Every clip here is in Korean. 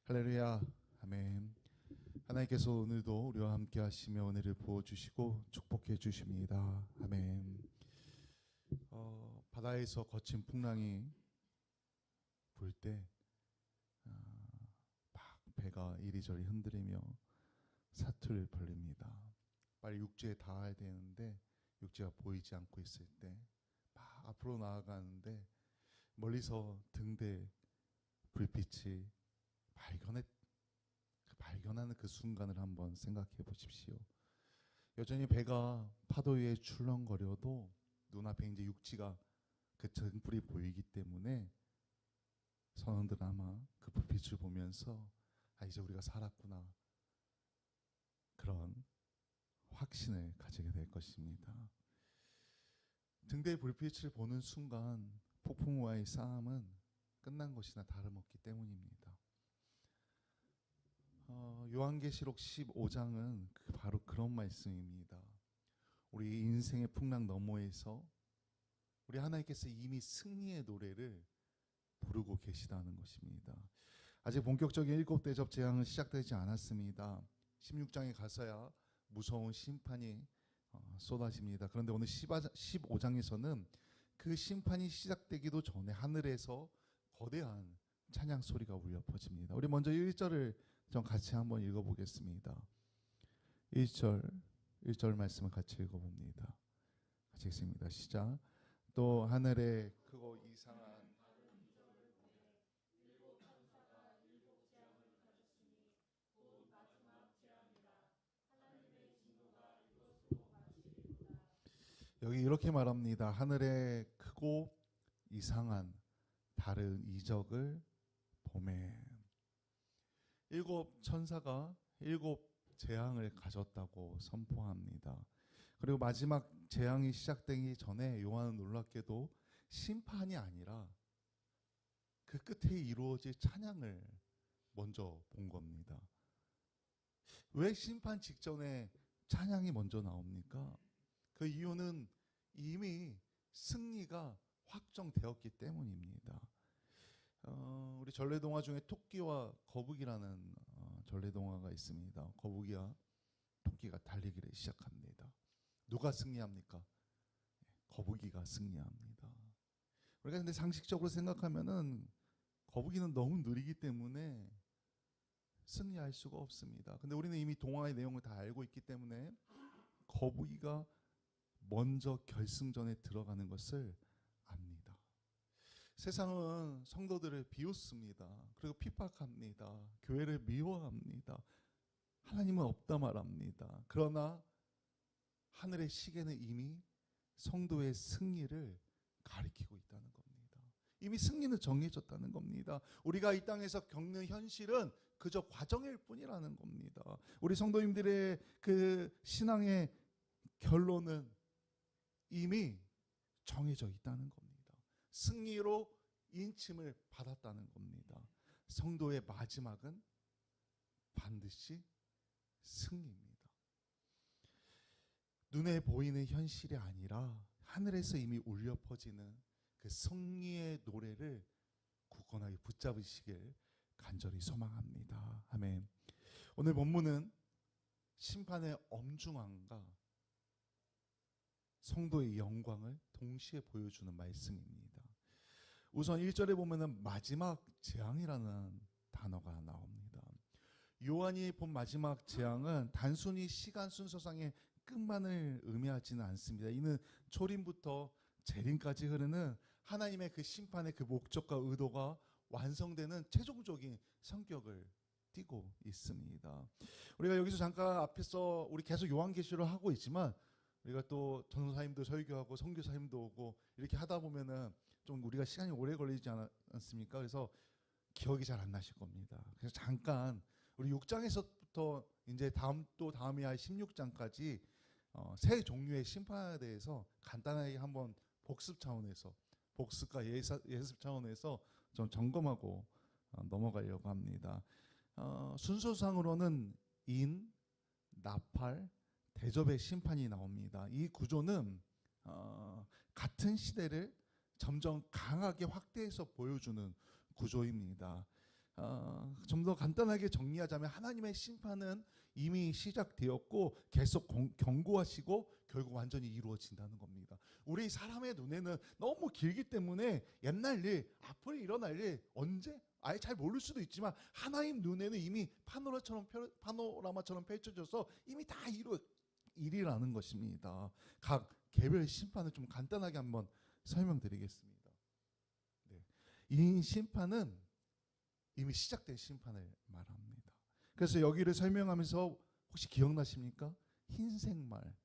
할렐루야, 아멘. 하나님께서 오늘도 우리와 함께 하시며 은혜를 부어주시고 축복해 주십니다. 아멘. 바다에서 거친 풍랑이 불 때 막 배가 이리저리 흔들리며 사투를 벌립니다. 빨리 육지에 닿아야 되는데 육지가 보이지 않고 있을 때 막 앞으로 나아가는데 멀리서 등대 불빛이 발견하는 그 순간을 한번 생각해 보십시오. 여전히 배가 파도 위에 출렁거려도 눈앞에 이제 육지가 그 등불이 보이기 때문에 선원들은 아마 그 불빛을 보면서 이제 우리가 살았구나, 그런 확신을 가지게 될 것입니다. 등대의 불빛을 보는 순간 폭풍우와의 싸움은 끝난 것이나 다름없기 때문입니다. 요한계시록 15장은 바로 그런 말씀입니다. 우리 인생의 풍랑 너머에서 우리 하나님께서 이미 승리의 노래를 부르고 계시다는 것입니다. 아직 본격적인 일곱 대접 재앙은 시작되지 않았습니다. 16장에 가서야 무서운 심판이 쏟아집니다. 그런데 오늘 15장에서는 그 심판이 시작되기도 전에 하늘에서 거대한 찬양 소리가 울려 퍼집니다. 우리 먼저 1절을 좀 같이 한번 읽어보겠습니다. 1절 말씀을 같이 읽어봅니다. 같이 읽습니다. 시작. 또 하늘에 크고 이상한 여기 이렇게 말합니다. 하늘에 크고 이상한 다른 이적을 보매. 7 천사가 7 재앙을 가졌다고 선포합니다. 그리고 마지막 재앙이 시작되기 전에 요한은 놀랍게도 심판이 아니라 그 끝에 이루어질 찬양을 먼저 본 겁니다. 왜 심판 직전에 찬양이 먼저 나옵니까? 그 이유는 이미 승리가 확정되었기 때문입니다. 우리 전래동화 중에 토끼와 거북이라는 전래동화가 있습니다. 거북이와 토끼가 달리기를 시작합니다. 누가 승리합니까? 거북이가 승리합니다. 우리가 근데 상식적으로 생각하면은 거북이는 너무 느리기 때문에 승리할 수가 없습니다. 근데 우리는 이미 동화의 내용을 다 알고 있기 때문에 거북이가 먼저 결승전에 들어가는 것을 압니다. 세상은 성도들을 비웃습니다. 그리고 핍박합니다. 교회를 미워합니다. 하나님은 없다 말합니다. 그러나 하늘의 시계는 이미 성도의 승리를 가리키고 있다는 겁니다. 이미 승리는 정해졌다는 겁니다. 우리가 이 땅에서 겪는 현실은 그저 과정일 뿐이라는 겁니다. 우리 성도님들의 그 신앙의 결론은 이미 정해져 있다는 겁니다. 승리로 인침을 받았다는 겁니다. 성도의 마지막은 반드시 승리입니다. 눈에 보이는 현실이 아니라 하늘에서 이미 울려 퍼지는 그 승리의 노래를 굳건하게 붙잡으시길 간절히 소망합니다. 아멘. 오늘 본문은 심판의 엄중함과 성도의 영광을 동시에 보여주는 말씀입니다. 우선 1절에 보면은 마지막 재앙이라는 단어가 나옵니다. 요한이 본 마지막 재앙은 단순히 시간 순서상의 끝만을 의미하지는 않습니다. 이는 초림부터 재림까지 흐르는 하나님의 그 심판의 그 목적과 의도가 완성되는 최종적인 성격을 띠고 있습니다. 우리가 여기서 잠깐 앞에서 우리 계속 요한계시를 하고 있지만 우리가 또 전도사님도 설교하고 선교사님도 오고 이렇게 하다 보면은 좀 우리가 시간이 오래 걸리지 않습니까? 그래서 기억이 잘 안 나실 겁니다. 그래서 잠깐 우리 6장에서부터 이제 다음이 할 16장까지 세 종류의 심판에 대해서 간단하게 한번 복습과 예습 차원에서 좀 점검하고 넘어가려고 합니다. 순서상으로는 인, 나팔, 대접의 심판이 나옵니다. 이 구조는 같은 시대를 점점 강하게 확대해서 보여주는 구조입니다. 좀 더 간단하게 정리하자면 하나님의 심판은 이미 시작되었고 계속 경고하시고 결국 완전히 이루어진다는 겁니다. 우리 사람의 눈에는 너무 길기 때문에 옛날 일, 앞으로 일어날 일 언제 아예 잘 모를 수도 있지만 하나님 눈에는 이미 파노라마처럼 펼쳐져서 이미 다 일이라는 것입니다. 각 개별 심판을 좀 간단하게 한번 설명드리겠습니다. 네. 이 심판은 이미 시작된 심판을 말합니다. 그래서 여기를 설명하면서 혹시 기억나십니까? 흰색 말,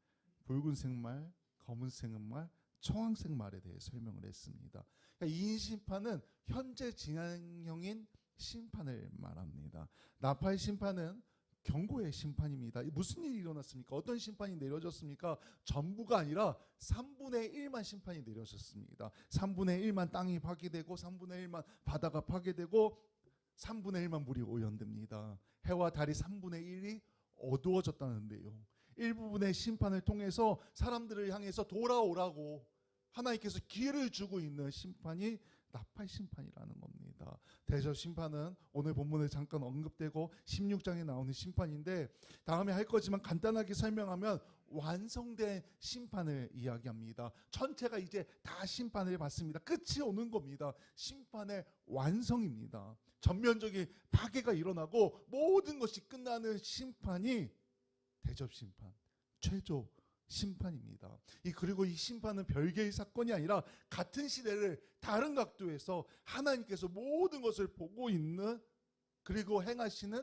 붉은색 말, 검은색 말, 청황색 말에 대해 설명을 했습니다. 그러니까 이 심판은 현재 진행형인 심판을 말합니다. 나팔 심판은 경고의 심판입니다. 무슨 일이 일어났습니까? 어떤 심판이 내려졌습니까? 전부가 아니라 3분의 1만 심판이 내려졌습니다. 3분의 1만 땅이 파괴되고 3분의 1만 바다가 파괴되고 3분의 1만 물이 오염됩니다. 해와 달이 3분의 1이 어두워졌다는데요. 일부분의 심판을 통해서 사람들을 향해서 돌아오라고 하나님께서 기회를 주고 있는 심판이 나팔 심판이라는 겁니다. 대접 심판은 오늘 본문에 잠깐 언급되고 16장에 나오는 심판인데 다음에 할 거지만 간단하게 설명하면 완성된 심판을 이야기합니다. 전체가 이제 다 심판을 받습니다. 끝이 오는 겁니다. 심판의 완성입니다. 전면적인 파괴가 일어나고 모든 것이 끝나는 심판이 대접 심판, 최종 심판입니다. 그리고 이 심판은 별개의 사건이 아니라 같은 시대를 다른 각도에서 하나님께서 모든 것을 보고 있는 그리고 행하시는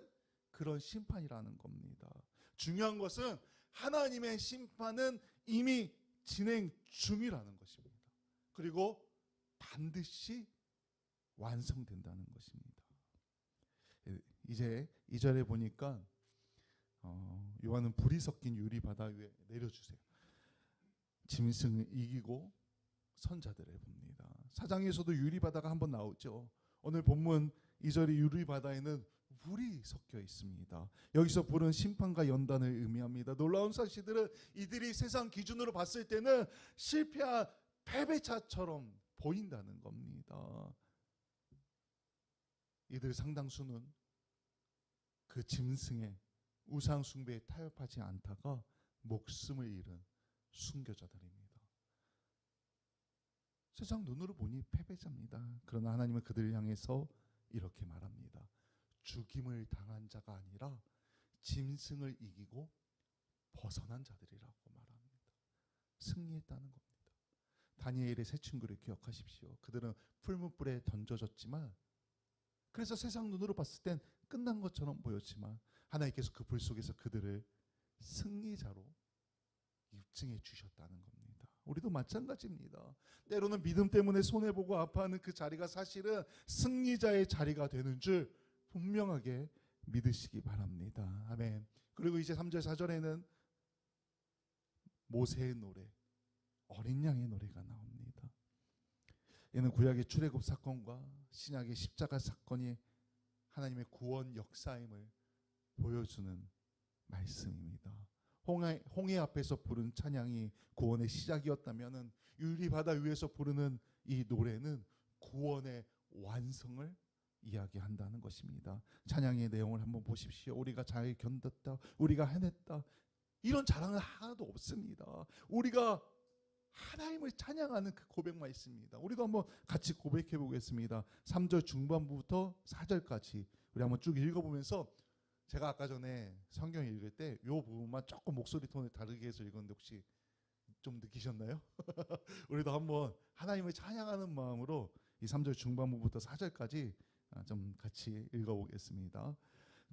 그런 심판이라는 겁니다. 중요한 것은 하나님의 심판은 이미 진행 중이라는 것입니다. 그리고 반드시 완성된다는 것입니다. 이제 2절에 보니까 요한은 불이 섞인 유리 바다 위에 내려주세요. 짐승을 이기고 선자들을 봅니다. 사장에서도 유리 바다가 한번 나오죠. 오늘 본문 2절의 유리 바다에는 불이 섞여 있습니다. 여기서 불은 심판과 연단을 의미합니다. 놀라운 사실들은 이들이 세상 기준으로 봤을 때는 실패한 패배자처럼 보인다는 겁니다. 이들 상당수는 그 짐승의 우상 숭배에 타협하지 않다가 목숨을 잃은 순교자들입니다. 세상 눈으로 보니 패배자입니다. 그러나 하나님은 그들을 향해서 이렇게 말합니다. 죽임을 당한 자가 아니라 짐승을 이기고 벗어난 자들이라고 말합니다. 승리했다는 겁니다. 다니엘의 세 친구를 기억하십시오. 그들은 풀무불에 던져졌지만 그래서 세상 눈으로 봤을 땐 끝난 것처럼 보였지만 하나님께서 그 불 속에서 그들을 승리자로 입증해 주셨다는 겁니다. 우리도 마찬가지입니다. 때로는 믿음 때문에 손해보고 아파하는 그 자리가 사실은 승리자의 자리가 되는 줄 분명하게 믿으시기 바랍니다. 아멘. 그리고 이제 3절 4절에는 모세의 노래, 어린 양의 노래가 나옵니다. 이는 구약의 출애굽 사건과 신약의 십자가 사건이 하나님의 구원 역사임을 보여주는 말씀입니다. 홍해 앞에서 부른 찬양이 구원의 시작이었다면 유리바다 위에서 부르는 이 노래는 구원의 완성을 이야기한다는 것입니다. 찬양의 내용을 한번 보십시오. 우리가 잘 견뎠다, 우리가 해냈다, 이런 자랑은 하나도 없습니다. 우리가 하나님을 찬양하는 그 고백만 있습니다. 우리도 한번 같이 고백해 보겠습니다. 3절 중반부터 4절까지 우리 한번 쭉 읽어보면서 제가 아까 전에 성경 읽을 때 이 부분만 조금 목소리 톤을 다르게 해서 읽었는데 혹시 좀 느끼셨나요? 우리도 한번 하나님을 찬양하는 마음으로 이 3절 중반부부터 4절까지 좀 같이 읽어보겠습니다.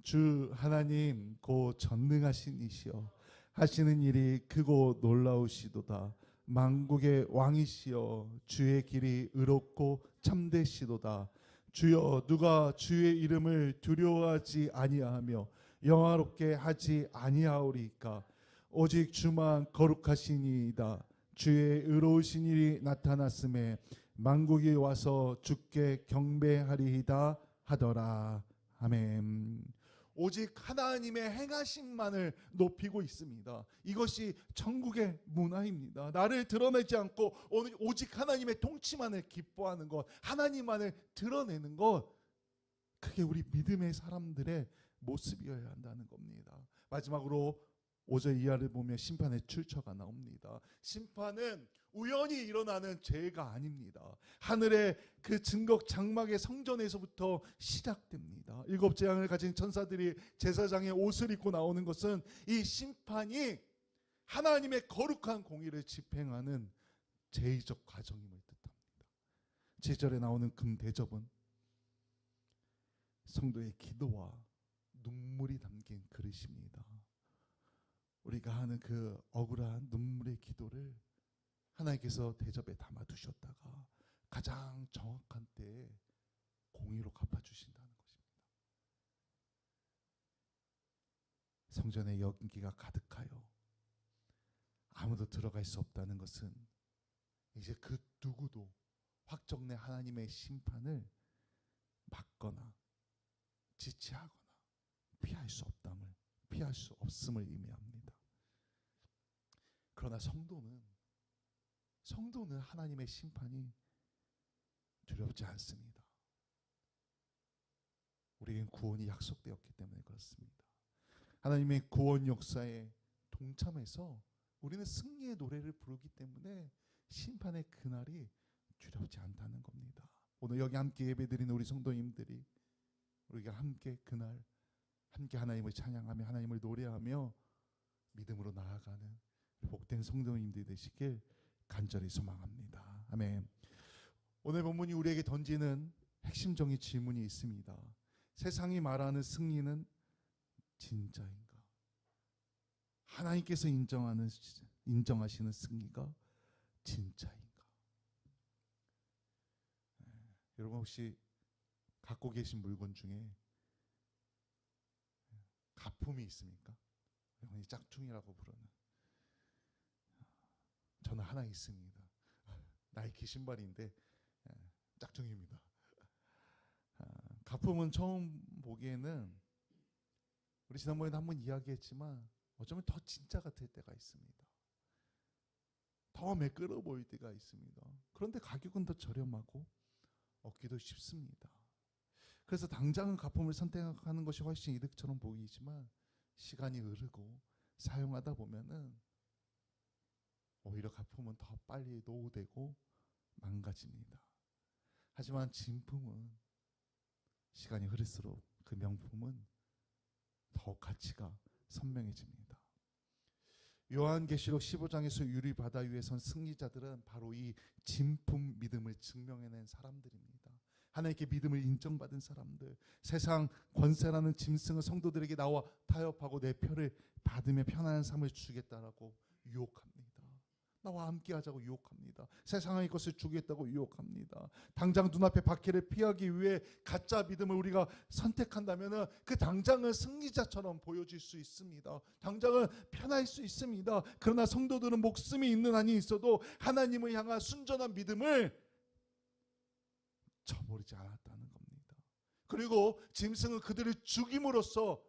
주 하나님 곧 전능하신 이시여 하시는 일이 크고 놀라우시도다. 만국의 왕이시여 주의 길이 의롭고 참되시도다. 주여 누가 주의 이름을 두려워하지 아니하며 영화롭게 하지 아니하오리까. 오직 주만 거룩하시니이다. 주의 의로우신 일이 나타났음에 만국이 와서 주께 경배하리이다 하더라. 아멘. 오직 하나님의 행하심만을 높이고 있습니다. 이것이 천국의 문화입니다. 나를 드러내지 않고 오직 하나님의 통치만을 기뻐하는 것, 하나님만을 드러내는 것, 그게 우리 믿음의 사람들의 모습이어야 한다는 겁니다. 마지막으로 5절 이하를 보면 심판의 출처가 나옵니다. 심판은 우연히 일어나는 죄가 아닙니다. 하늘의 그 증거 장막의 성전에서부터 시작됩니다. 7 재앙을 가진 천사들이 제사장의 옷을 입고 나오는 것은 이 심판이 하나님의 거룩한 공의를 집행하는 제의적 과정임을 뜻합니다. 7절에 나오는 금대접은 성도의 기도와 눈물이 담긴 그릇입니다. 우리가 하는 그 억울한 눈물의 기도를 하나님께서 대접에 담아두셨다가 가장 정확한 때에 공의로 갚아주신다는 것입니다. 성전에 연기가 가득하여 아무도 들어갈 수 없다는 것은 이제 그 누구도 확정된 하나님의 심판을 막거나 지체하거나 피할 수 없음을 의미합니다. 그러나 성도는 하나님의 심판이 두렵지 않습니다. 우리에겐 구원이 약속되었기 때문에 그렇습니다. 하나님의 구원 역사에 동참해서 우리는 승리의 노래를 부르기 때문에 심판의 그날이 두렵지 않다는 겁니다. 오늘 여기 함께 예배드리는 우리 성도님들이 우리가 함께 그날 함께 하나님을 찬양하며 하나님을 노래하며 믿음으로 나아가는 복된 성도님들이 되시길 간절히 소망합니다. 아멘. 오늘 본문이 우리에게 던지는 핵심적인 질문이 있습니다. 세상이 말하는 승리는 진짜인가? 하나님께서 인정하시는 승리가 진짜인가? 여러분 혹시 갖고 계신 물건 중에 가품이 있습니까? 이 짝퉁이라고 부르는. 저는 하나 있습니다. 나이키 신발인데 짝퉁입니다. 가품은 처음 보기에는 우리 지난번에도 한번 이야기했지만 어쩌면 더 진짜 같을 때가 있습니다. 더 매끄러워 보일 때가 있습니다. 그런데 가격은 더 저렴하고 얻기도 쉽습니다. 그래서 당장은 가품을 선택하는 것이 훨씬 이득처럼 보이지만 시간이 흐르고 사용하다 보면은 오히려 가품은 더 빨리 노후되고 망가집니다. 하지만 진품은 시간이 흐를수록 그 명품은 더 가치가 선명해집니다. 요한계시록 15장에서 유리 바다 위에 선 승리자들은 바로 이 진품 믿음을 증명해낸 사람들입니다. 하나님께 믿음을 인정받은 사람들, 세상 권세라는 짐승을 성도들에게 나와 타협하고 내 표를 받으며 편안한 삶을 주겠다라고 유혹합니다. 나와 함께 하자고 유혹합니다. 세상의 것을 주겠다고 유혹합니다. 당장 눈앞의 박해를 피하기 위해 가짜 믿음을 우리가 선택한다면 그 당장은 승리자처럼 보여질 수 있습니다. 당장은 편할 수 있습니다. 그러나 성도들은 목숨이 있는 한이 있어도 하나님을 향한 순전한 믿음을 저버리지 않았다는 겁니다. 그리고 짐승은 그들을 죽임으로써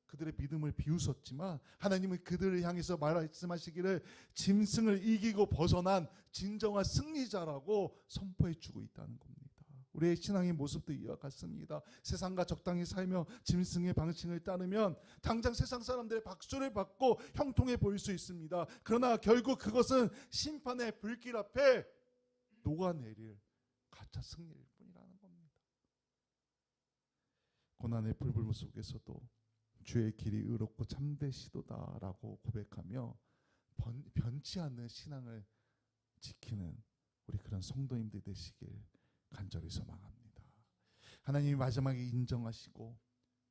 그들의 믿음을 비웃었지만 하나님은 그들을 향해서 말씀하시기를 짐승을 이기고 벗어난 진정한 승리자라고 선포해 주고 있다는 겁니다. 우리의 신앙의 모습도 이와 같습니다. 세상과 적당히 살며 짐승의 방식을 따르면 당장 세상 사람들의 박수를 받고 형통해 보일 수 있습니다. 그러나 결국 그것은 심판의 불길 앞에 녹아내릴 가짜 승리일 뿐이라는 겁니다. 고난의 불불 속에서도 주의 길이 의롭고 참되시도다라고 고백하며 변치 않는 신앙을 지키는 우리 그런 성도님들 되시길 간절히 소망합니다. 하나님이 마지막에 인정하시고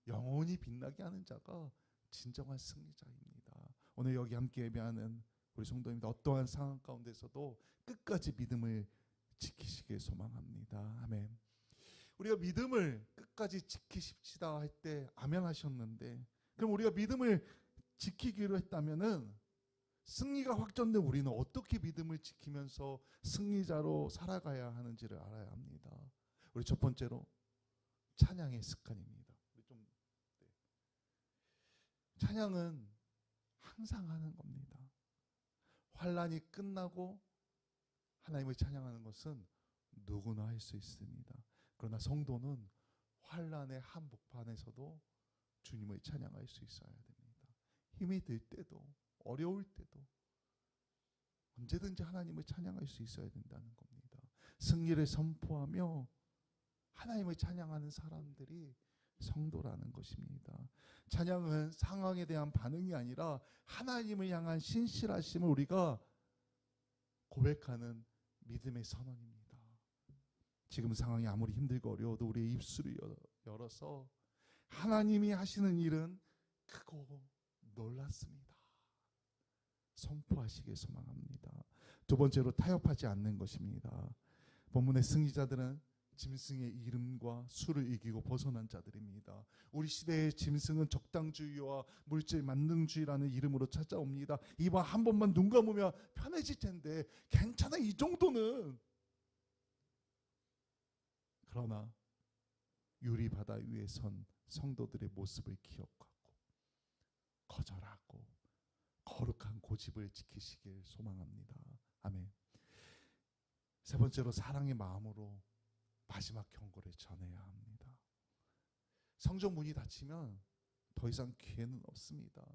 영원히 빛나게 하는 자가 진정한 승리자입니다. 오늘 여기 함께 예배하는 우리 성도님들 어떠한 상황 가운데서도 끝까지 믿음을 지키시길 소망합니다. 아멘. 우리가 믿음을 끝까지 지키십시다 할 때 아멘 하셨는데, 그럼 우리가 믿음을 지키기로 했다면은 승리가 확정된 우리는 어떻게 믿음을 지키면서 승리자로 살아가야 하는지를 알아야 합니다. 우리 첫 번째로 찬양의 습관입니다. 찬양은 항상 하는 겁니다. 환난이 끝나고 하나님을 찬양하는 것은 누구나 할 수 있습니다. 그러나 성도는 환란의 한복판에서도 주님을 찬양할 수 있어야 됩니다. 힘이 들 때도 어려울 때도 언제든지 하나님을 찬양할 수 있어야 된다는 겁니다. 승리를 선포하며 하나님을 찬양하는 사람들이 성도라는 것입니다. 찬양은 상황에 대한 반응이 아니라 하나님을 향한 신실하심을 우리가 고백하는 믿음의 선언입니다. 지금 상황이 아무리 힘들고 어려워도 우리의 입술을 열어서 하나님이 하시는 일은 크고 놀랐습니다. 선포하시길 소망합니다. 두 번째로 타협하지 않는 것입니다. 본문의 승리자들은 짐승의 이름과 수를 이기고 벗어난 자들입니다. 우리 시대의 짐승은 적당주의와 물질 만능주의라는 이름으로 찾아옵니다. 이봐 한 번만 눈 감으면 편해질 텐데 괜찮아 이 정도는. 그러나 유리바다 위에 선 성도들의 모습을 기억하고 거절하고 거룩한 고집을 지키시길 소망합니다. 아멘. 세 번째로 사랑의 마음으로 마지막 경고를 전해야 합니다. 성전 문이 닫히면 더 이상 기회는 없습니다.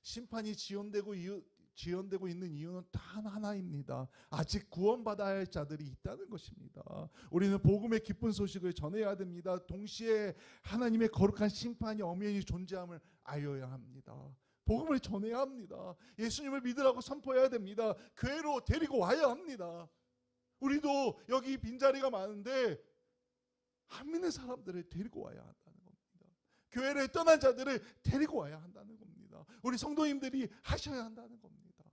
심판이 지연되고 있는 이유는 단 하나입니다. 아직 구원받아야 할 자들이 있다는 것입니다. 우리는 복음의 기쁜 소식을 전해야 됩니다. 동시에 하나님의 거룩한 심판이 엄연히 존재함을 알려야 합니다. 복음을 전해야 합니다. 예수님을 믿으라고 선포해야 됩니다. 교회로 데리고 와야 합니다. 우리도 여기 빈자리가 많은데 안 믿는 사람들을 데리고 와야 한다는 겁니다. 교회를 떠난 자들을 데리고 와야 한다는 겁니다. 우리 성도님들이 하셔야 한다는 겁니다.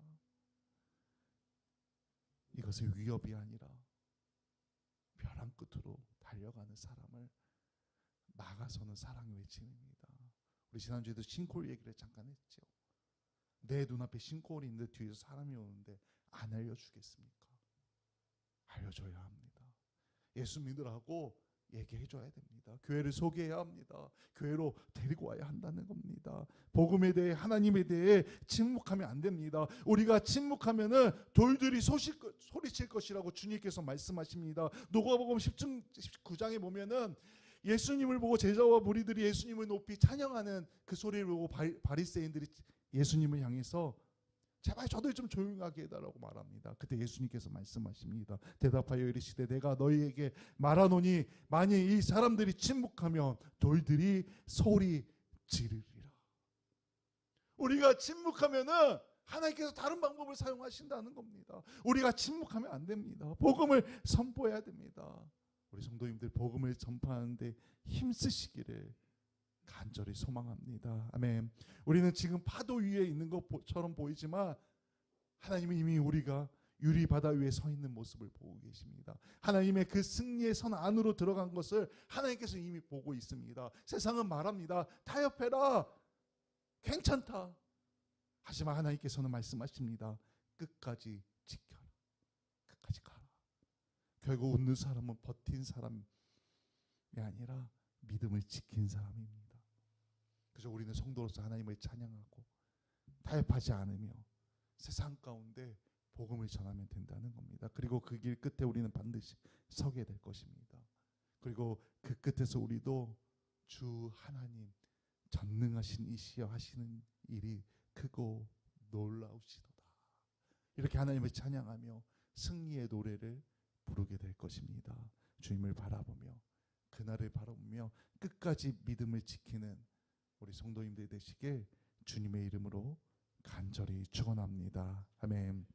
이것은 위협이 아니라 벼랑 끝으로 달려가는 사람을 막아서는 사랑의 외침입니다. 우리 지난주에도 싱크홀 얘기를 잠깐 했죠. 내 눈앞에 싱크홀이 있는데 뒤에서 사람이 오는데 안 알려주겠습니까? 알려줘야 합니다. 예수 믿으라고 얘기해줘야 됩니다. 교회를 소개해야 합니다. 교회로 데리고 와야 한다는 겁니다. 복음에 대해 하나님에 대해 침묵하면 안 됩니다. 우리가 침묵하면은 돌들이 소리칠 것이라고 주님께서 말씀하십니다. 누가복음 19장에 보면은 예수님을 보고 제자와 무리들이 예수님을 높이 찬양하는 그 소리를 보고 바리새인들이 예수님을 향해서 제발 저들 좀 조용하게 해달라고 말합니다. 그때 예수님께서 말씀하십니다. 대답하여 이르시되 내가 너희에게 말하노니 만일 이 사람들이 침묵하면 돌들이 소리 지르리라. 우리가 침묵하면은 하나님께서 다른 방법을 사용하신다는 겁니다. 우리가 침묵하면 안 됩니다. 복음을 선포해야 됩니다. 우리 성도님들 복음을 전파하는데 힘쓰시기를 간절히 소망합니다. 아멘. 우리는 지금 파도 위에 있는 것처럼 보이지만 하나님은 이미 우리가 유리바다 위에 서 있는 모습을 보고 계십니다. 하나님의 그 승리의 선 안으로 들어간 것을 하나님께서 이미 보고 있습니다. 세상은 말합니다. 타협해라. 괜찮다. 하지만 하나님께서는 말씀하십니다. 끝까지 지켜라. 끝까지 가라. 결국 웃는 사람은 버틴 사람이 아니라 믿음을 지킨 사람입니다. 그래서 우리는 성도로서 하나님을 찬양하고 타협하지 않으며 세상 가운데 복음을 전하면 된다는 겁니다. 그리고 그 길 끝에 우리는 반드시 서게 될 것입니다. 그리고 그 끝에서 우리도 주 하나님 전능하신 이시여 하시는 일이 크고 놀라우시도다. 이렇게 하나님을 찬양하며 승리의 노래를 부르게 될 것입니다. 주님을 바라보며 그날을 바라보며 끝까지 믿음을 지키는 우리 성도님들 되시길 주님의 이름으로 간절히 축원합니다. 아멘.